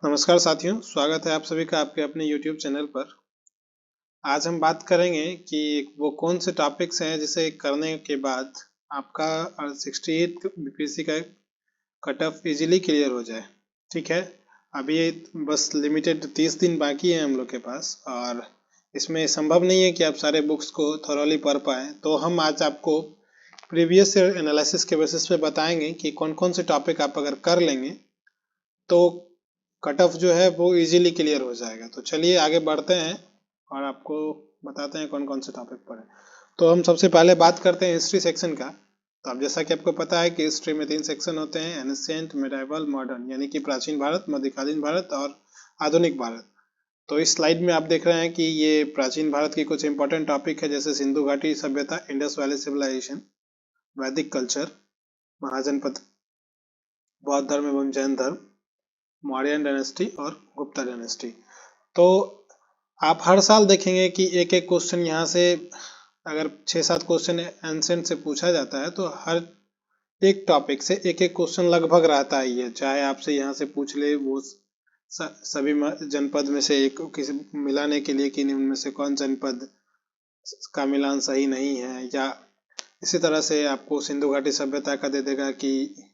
नमस्कार साथियों, स्वागत है आप सभी का आपके अपने YouTube चैनल पर। आज हम बात करेंगे कि वो कौन से टॉपिक्स हैं जिसे करने के बाद आपका 68 बीपीएससी का कट ऑफ इजीली क्लियर हो जाए। ठीक है, अभी ये बस लिमिटेड 30 दिन बाकी है हम लोग के पास और इसमें संभव नहीं है कि आप सारे बुक्स को थॉरोली पढ़ पाएँ। तो हम आज आपको प्रीवियस ईयर एनालिसिस के बेसिस पे बताएंगे कि कौन कौन से टॉपिक आप अगर कर लेंगे तो कट ऑफ जो है वो इजीली क्लियर हो जाएगा। तो चलिए आगे बढ़ते हैं और आपको बताते हैं कौन कौन से टॉपिक पढ़े। तो हम सबसे पहले बात करते हैं हिस्ट्री सेक्शन का। तो अब जैसा कि आपको पता है कि हिस्ट्री में 3 सेक्शन होते हैं, एंशिएंट, मिडाइवल, मॉडर्न, यानी कि प्राचीन भारत, मध्यकालीन भारत और आधुनिक भारत। तो इस स्लाइड में आप देख रहे हैं कि ये प्राचीन भारत की कुछ इंपॉर्टेंट टॉपिक है, जैसे सिंधु घाटी सभ्यता, इंडस वैली सिविलाइजेशन, वैदिक कल्चर, महाजनपद, बौद्ध धर्म एवं जैन धर्म, मौर्यन डायनेस्टी और गुप्ता डायनेस्टी। तो आप हर साल देखेंगे कि एक एक क्वेश्चन यहाँ से अगर 6-7 क्वेश्चन एंशिएंट से पूछा जाता है तो हर एक टॉपिक से एक एक क्वेश्चन लगभग रहता ही है। चाहे आपसे यहाँ से पूछ ले वो सभी जनपद में से एक किसी मिलाने के लिए कि उनमें से कौन जनपद का मिलान सही नहीं है, या इसी तरह से आपको सिंधु घाटी सभ्यता का दे देगा कि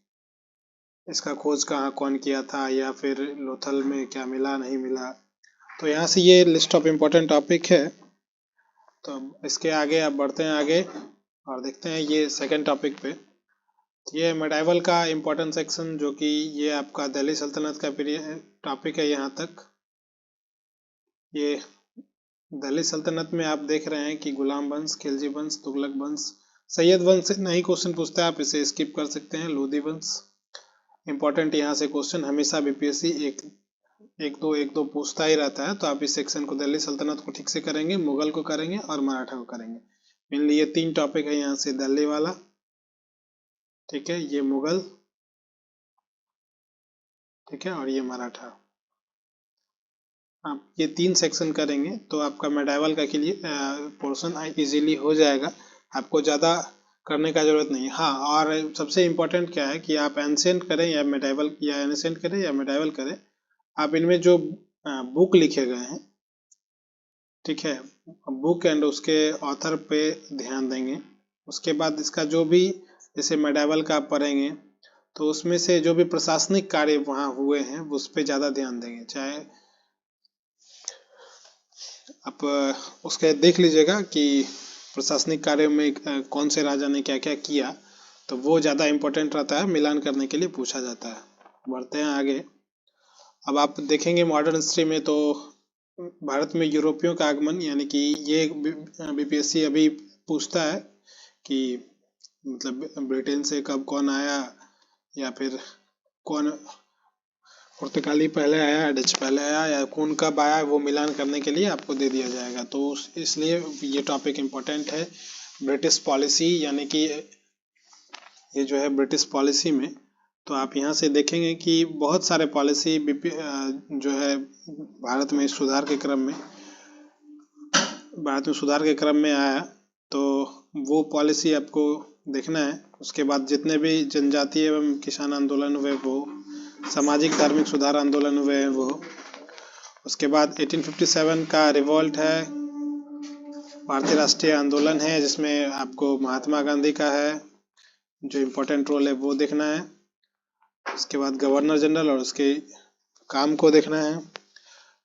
इसका खोज कहाँ कौन किया था, या फिर लोथल में क्या मिला नहीं मिला। तो यहाँ से ये लिस्ट ऑफ इम्पोर्टेंट टॉपिक है। तो इसके आगे आप बढ़ते हैं आगे और देखते हैं ये सेकंड टॉपिक पे। ये मेडाइवल का इम्पोर्टेंट सेक्शन, जो कि ये आपका दिल्ली सल्तनत का पीरियड टॉपिक है। यहाँ तक ये दिल्ली सल्तनत में आप देख रहे हैं कि गुलाम वंश, खिलजी वंश, तुगलक वंश, सैयद वंश से नहीं क्वेश्चन पूछता है, आप इसे स्किप कर सकते हैं। लोधी वंश इम्पोर्टेंट, यहाँ से क्वेश्चन हमेशा बीपीएससी एक दो पूछता ही रहता है। तो आप इस सेक्शन को दिल्ली सल्तनत को ठीक से करेंगे, मुगल को करेंगे और मराठा को करेंगे। मेनली ये 3 टॉपिक है यहाँ से, दिल्ली वाला, ठीक है, ये मुगल, ठीक है, और ये मराठा। आप ये 3 सेक्शन करेंगे तो आपका मेडाइवल का के लिए पोर्शन इजीली हो जाएगा, आपको ज़्यादा करने का जरूरत नहीं है। हाँ, और सबसे इम्पोर्टेंट क्या है कि आप एंशिएंट करें या मेडाइवल, या एंशिएंट करें या मेडाइवल करें, आप इनमें जो बुक लिखे गए हैं, ठीक है, बुक एंड उसके ऑथर पे ध्यान देंगे। उसके बाद इसका जो भी, जैसे मेडाइवल का आप पढ़ेंगे तो उसमें से जो भी प्रशासनिक कार्य वहाँ हुए हैं उस पर ज़्यादा ध्यान देंगे। चाहे आप उसके देख लीजिएगा कि प्रशासनिक कार्य में कौन से राजा ने क्या क्या किया, तो वो ज़्यादा इम्पोर्टेंट रहता है, मिलान करने के लिए पूछा जाता है। बढ़ते हैं आगे। अब आप देखेंगे मॉडर्न हिस्ट्री में तो भारत में यूरोपियों का आगमन, यानी कि ये बीपीएससी अभी पूछता है कि मतलब ब्रिटेन से कब कौन आया, या फिर कौन पुर्तगाली पहले आया, डच पहले आया, या कौन कब आया, वो मिलान करने के लिए आपको दे दिया जाएगा। तो इसलिए ये टॉपिक इम्पोर्टेंट है। ब्रिटिश पॉलिसी, यानी कि ये जो है ब्रिटिश पॉलिसी में, तो आप यहाँ से देखेंगे कि बहुत सारे पॉलिसी जो है भारत में सुधार के क्रम में आया, तो वो पॉलिसी आपको देखना है। उसके बाद जितने भी जनजातीय एवं किसान आंदोलन हुए, वो सामाजिक धार्मिक सुधार आंदोलन हुए हैं वो। उसके बाद 1857 का रिवॉल्ट है, भारतीय राष्ट्रीय आंदोलन है, जिसमें आपको महात्मा गांधी का है जो इम्पोर्टेंट रोल है वो देखना है। उसके बाद गवर्नर जनरल और उसके काम को देखना है।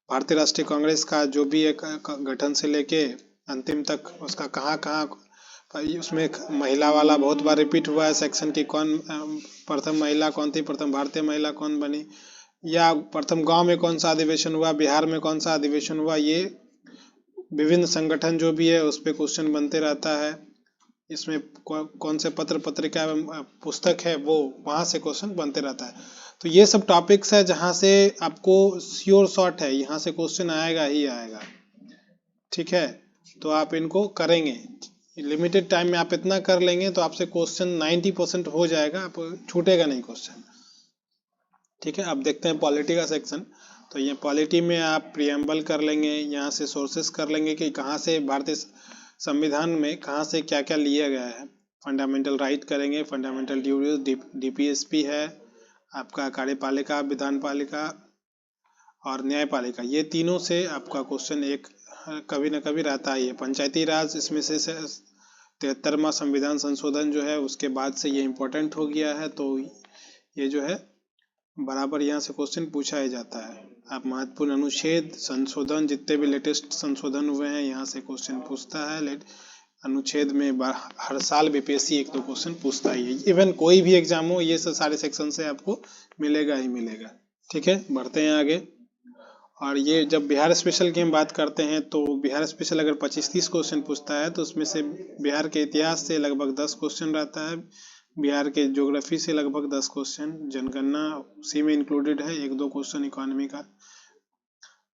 भारतीय राष्ट्रीय कांग्रेस का जो भी एक गठन से लेके अंतिम तक उसका कहाँ कहाँ, उसमें महिला वाला बहुत बार रिपीट हुआ है सेक्शन की, कौन प्रथम महिला कौन थी, प्रथम भारतीय महिला कौन बनी, या प्रथम गांव में कौन सा अधिवेशन हुआ, बिहार में कौन सा अधिवेशन हुआ। ये विभिन्न संगठन जो भी है उस पर क्वेश्चन बनते रहता है। इसमें कौन से पत्र पत्रिका एवं पुस्तक है, वो वहाँ से क्वेश्चन बनते रहता है। तो ये सब टॉपिक्स है जहाँ से आपको श्योर शॉट है, यहाँ से क्वेश्चन आएगा ही आएगा, ठीक है। तो आप इनको करेंगे, लिमिटेड टाइम में आप इतना कर लेंगे तो आपसे क्वेश्चन 90% हो जाएगा, आप छूटेगा नहीं क्वेश्चन, ठीक है। अब देखते हैं पॉलिटी का सेक्शन। तो ये पॉलिटी में आप प्रियम्बल कर लेंगे, यहाँ से सोर्सेस कर लेंगे कि कहाँ से भारतीय संविधान में कहाँ से क्या क्या लिया गया है। फंडामेंटल राइट करेंगे, फंडामेंटल ड्यूटीज, डीपीएसपी है आपका, कार्यपालिका, विधान पालिका, और न्यायपालिका, ये तीनों से आपका क्वेश्चन एक कभी न कभी रहता ही है। पंचायती राज इसमें से 73वां संविधान संशोधन जो है उसके बाद से ये इम्पोर्टेंट हो गया है, तो ये जो है बराबर यहाँ से क्वेश्चन पूछा ही जाता है। आप महत्वपूर्ण अनुच्छेद संशोधन, जितने भी लेटेस्ट संशोधन हुए हैं यहाँ से क्वेश्चन पूछता है। अनुच्छेद में हर साल बीपीएससी एक दो क्वेश्चन पूछता ही है। इवन कोई भी एग्जाम हो, ये सारे सेक्शन से आपको मिलेगा ही मिलेगा। ठीक है, बढ़ते हैं आगे। और ये जब बिहार स्पेशल की हम बात करते हैं तो बिहार स्पेशल अगर 25-30 क्वेश्चन पूछता है तो उसमें से बिहार के इतिहास से लगभग 10 क्वेश्चन रहता है, बिहार के ज्योग्राफी से लगभग 10 क्वेश्चन, जनगणना उसी में इंक्लूडेड है, एक दो क्वेश्चन इकोनॉमी का,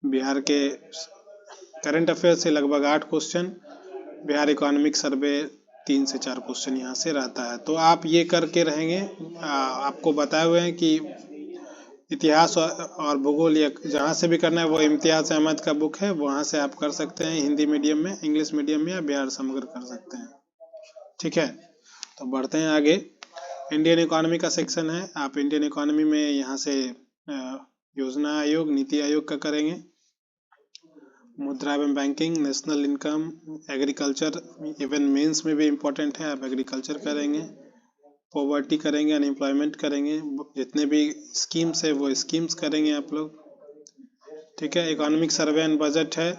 बिहार के करंट अफेयर से लगभग 8 क्वेश्चन, बिहार इकोनॉमिक सर्वे 3 से 4 क्वेश्चन यहाँ से रहता है। तो आप ये करके रहेंगे। आपको बताए हुए हैं कि इतिहास और भूगोल या जहाँ से भी करना है, वो इम्तियाज अहमद का बुक है, वहाँ से आप कर सकते हैं, हिंदी मीडियम में, इंग्लिश मीडियम में या बिहार समग्र कर सकते हैं। ठीक है, तो बढ़ते हैं आगे। इंडियन इकोनॉमी का सेक्शन है। आप इंडियन इकोनॉमी में यहाँ से योजना आयोग, नीति आयोग का करेंगे, मुद्रा एवं banking, national income, agriculture, even mains में भी इम्पोर्टेंट है, आप एग्रीकल्चर करेंगे, पॉवर्टी करेंगे, अनएम्प्लॉयमेंट करेंगे, जितने भी स्कीम्स है वो स्कीम्स करेंगे आप लोग। ठीक है, इकोनॉमिक सर्वे एंड बजट है,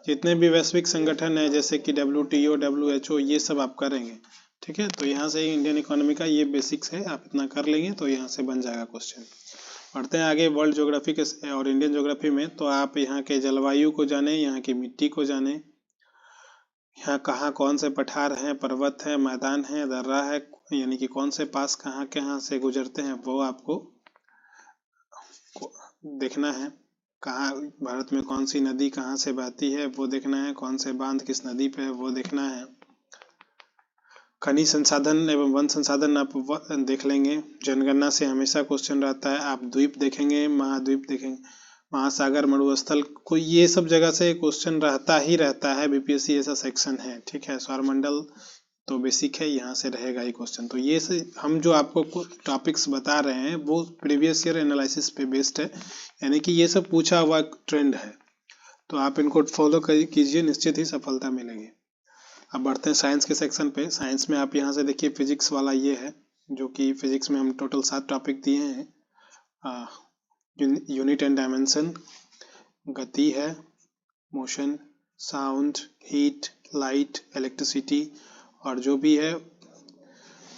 जितने भी वैश्विक संगठन है जैसे कि WTO, WHO, ये सब आप करेंगे। ठीक है, तो यहाँ से इंडियन इकोनॉमी का ये बेसिक्स है, आप इतना कर लेंगे तो यहाँ से बन जाएगा क्वेश्चन। बढ़ते हैं आगे वर्ल्ड ज्योग्राफी के और इंडियन ज्योग्राफी में। तो आप यहाँ के जलवायु को जाने, यहाँ की मिट्टी को जाने, यहाँ कहाँ कौन से पठार हैं, पर्वत है, मैदान है, दर्रा है, यानी कि कौन से पास कहाँ से गुजरते हैं वो आपको देखना है। कहाँ भारत में कौन सी नदी कहाँ से बहती है वो देखना है, कौन से बांध किस नदी पे है वो देखना है। खनिज संसाधन एवं वन संसाधन आप देख लेंगे, जनगणना से हमेशा क्वेश्चन रहता है। आप द्वीप देखेंगे, महाद्वीप देखेंगे, महासागर, मरुस्थल को, ये सब जगह से क्वेश्चन रहता ही रहता है, बीपीएससी ऐसा सेक्शन है। ठीक है, सौरमंडल तो बेसिक है, यहाँ से रहेगा ही क्वेश्चन। तो ये से हम जो आपको टॉपिक्स बता रहे हैं वो प्रीवियस ईयर एनालिसिस पे बेस्ड है, यानी कि ये सब पूछा हुआ ट्रेंड है, तो आप इनको फॉलो कीजिए, निश्चित ही सफलता मिलेगी। अब बढ़ते हैं साइंस के सेक्शन पे। साइंस में आप यहाँ से देखिए फिजिक्स वाला ये है, जो कि फिजिक्स में हम टोटल 7 टॉपिक दिए हैं। यूनिट एंड डायमेंशन, गति है, motion, sound, heat, light, electricity, और जो भी है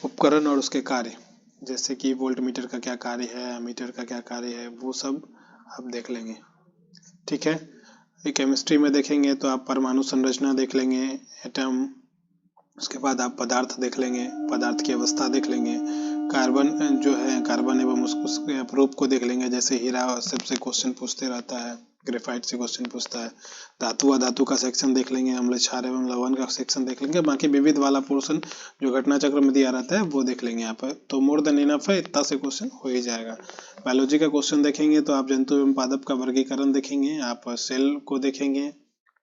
उपकरण और उसके कार्य, जैसे कि वोल्ट मीटर का क्या कार्य है, मीटर का क्या कार्य है, वो सब आप देख लेंगे। ठीक है, केमिस्ट्री में देखेंगे तो आप परमाणु संरचना देख लेंगे, एटम, उसके बाद आप पदार्थ देख लेंगे, पदार्थ की अवस्था देख लेंगे, कार्बन जो है, कार्बन एवं उसके अपरूप को देख लेंगे, जैसे हीरा सबसे क्वेश्चन पूछते रहता है, ग्रेफाइट से क्वेश्चन पूछता है। धातु अधातु का सेक्शन देख लेंगे, अम्ल क्षार एवं लवण का सेक्शन देख लेंगे, बाकी विविध वाला पोर्शन जो घटना चक्र में दिया रहता है वो देख लेंगे आप। तो मोर देन इनफ है, इतना से क्वेश्चन हो ही जाएगा। बायोलॉजी का क्वेश्चन देखेंगे तो आप जंतु एवं पादप का वर्गीकरण देखेंगे, आप सेल को देखेंगे,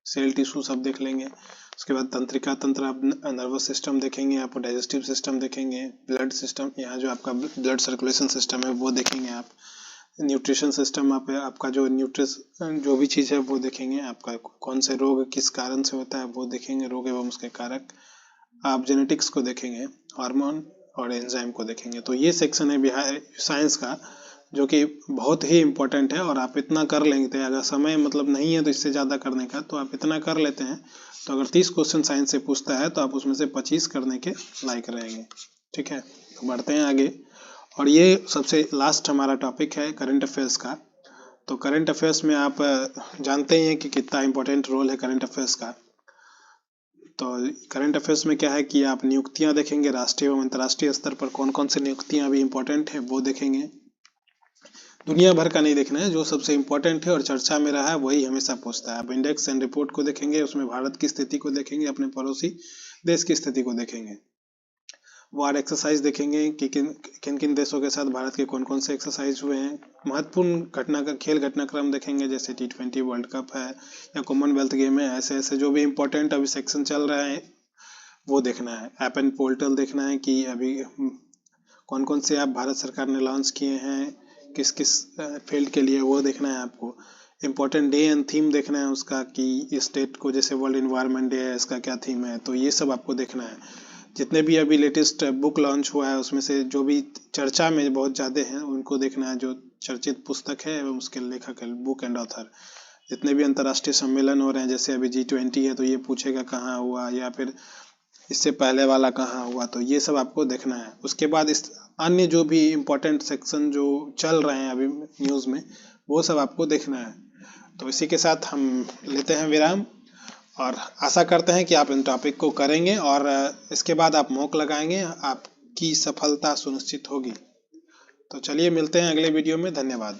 सेल टिश्यू सब देख लेंगे। उसके बाद तंत्रिका तंत्र, आप नर्वस सिस्टम देखेंगे, आप डाइजेस्टिव सिस्टम देखेंगे, ब्लड सिस्टम, यहाँ जो आपका ब्लड सर्कुलेशन सिस्टम है वो देखेंगे आप, न्यूट्रिशन सिस्टम, आपका जो न्यूट्रिशन जो भी चीज़ है वो देखेंगे, आपका कौन से रोग किस कारण से होता है वो देखेंगे, रोग एवं उसके कारक। आप जेनेटिक्स को देखेंगे, हार्मोन और एंजाइम को देखेंगे। तो ये सेक्शन है बिहार साइंस का, जो कि बहुत ही इम्पोर्टेंट है, और आप इतना कर लेंगे, अगर समय मतलब नहीं है तो इससे ज़्यादा करने का, तो आप इतना कर लेते हैं तो अगर 30 क्वेश्चन साइंस से पूछता है तो आप उसमें से 25 करने के लायक रहेंगे। ठीक है, तो बढ़ते हैं आगे। और ये सबसे लास्ट हमारा टॉपिक है करंट अफेयर्स का। तो करंट अफेयर्स में आप जानते ही हैं कि कितना इम्पोर्टेंट रोल है करंट अफेयर्स का। तो करंट अफेयर्स में क्या है कि आप नियुक्तियां देखेंगे, राष्ट्रीय एवं अंतर्राष्ट्रीय स्तर पर कौन कौन सी नियुक्तियां अभी इम्पोर्टेंट है वो देखेंगे। दुनिया भर का नहीं देखना है, जो सबसे इम्पोर्टेंट है और चर्चा में रहा है वही हमेशा पूछता है। आप इंडेक्स एंड रिपोर्ट को देखेंगे, उसमें भारत की स्थिति को देखेंगे, अपने पड़ोसी देश की स्थिति को देखेंगे। वार एक्सरसाइज देखेंगे कि किन किन देशों के साथ भारत के कौन कौन से एक्सरसाइज हुए हैं। महत्वपूर्ण घटना का खेल घटनाक्रम देखेंगे, जैसे T20 वर्ल्ड कप है या कॉमनवेल्थ गेम है, ऐसे ऐसे जो भी इम्पोर्टेंट अभी सेक्शन चल रहा है वो देखना है। ऐप एंड पोर्टल देखना है कि अभी कौन कौन से ऐप भारत सरकार ने लॉन्च किए हैं, किस किस फील्ड के लिए, वो देखना है आपको। इम्पोर्टेंट डे एंड थीम देखना है उसका कि इस डेट को, जैसे वर्ल्ड इन्वायरमेंट डे है, इसका क्या थीम है, तो ये सब आपको देखना है। जितने भी अभी लेटेस्ट बुक लॉन्च हुआ है उसमें से जो भी चर्चा में बहुत ज़्यादा हैं उनको देखना है, जो चर्चित पुस्तक है एवं उसके लेखक है, बुक एंड ऑथर। जितने भी अंतर्राष्ट्रीय सम्मेलन हो रहे हैं, जैसे अभी G20 है तो ये पूछेगा कहाँ हुआ, या फिर इससे पहले वाला कहाँ हुआ, तो ये सब आपको देखना है। उसके बाद इस अन्य जो भी इम्पोर्टेंट सेक्शन जो चल रहे हैं अभी न्यूज़ में, वो सब आपको देखना है। तो इसी के साथ हम लेते हैं विराम और आशा करते हैं कि आप इन टॉपिक को करेंगे और इसके बाद आप मॉक लगाएंगे, आपकी सफलता सुनिश्चित होगी। तो चलिए मिलते हैं अगले वीडियो में। धन्यवाद।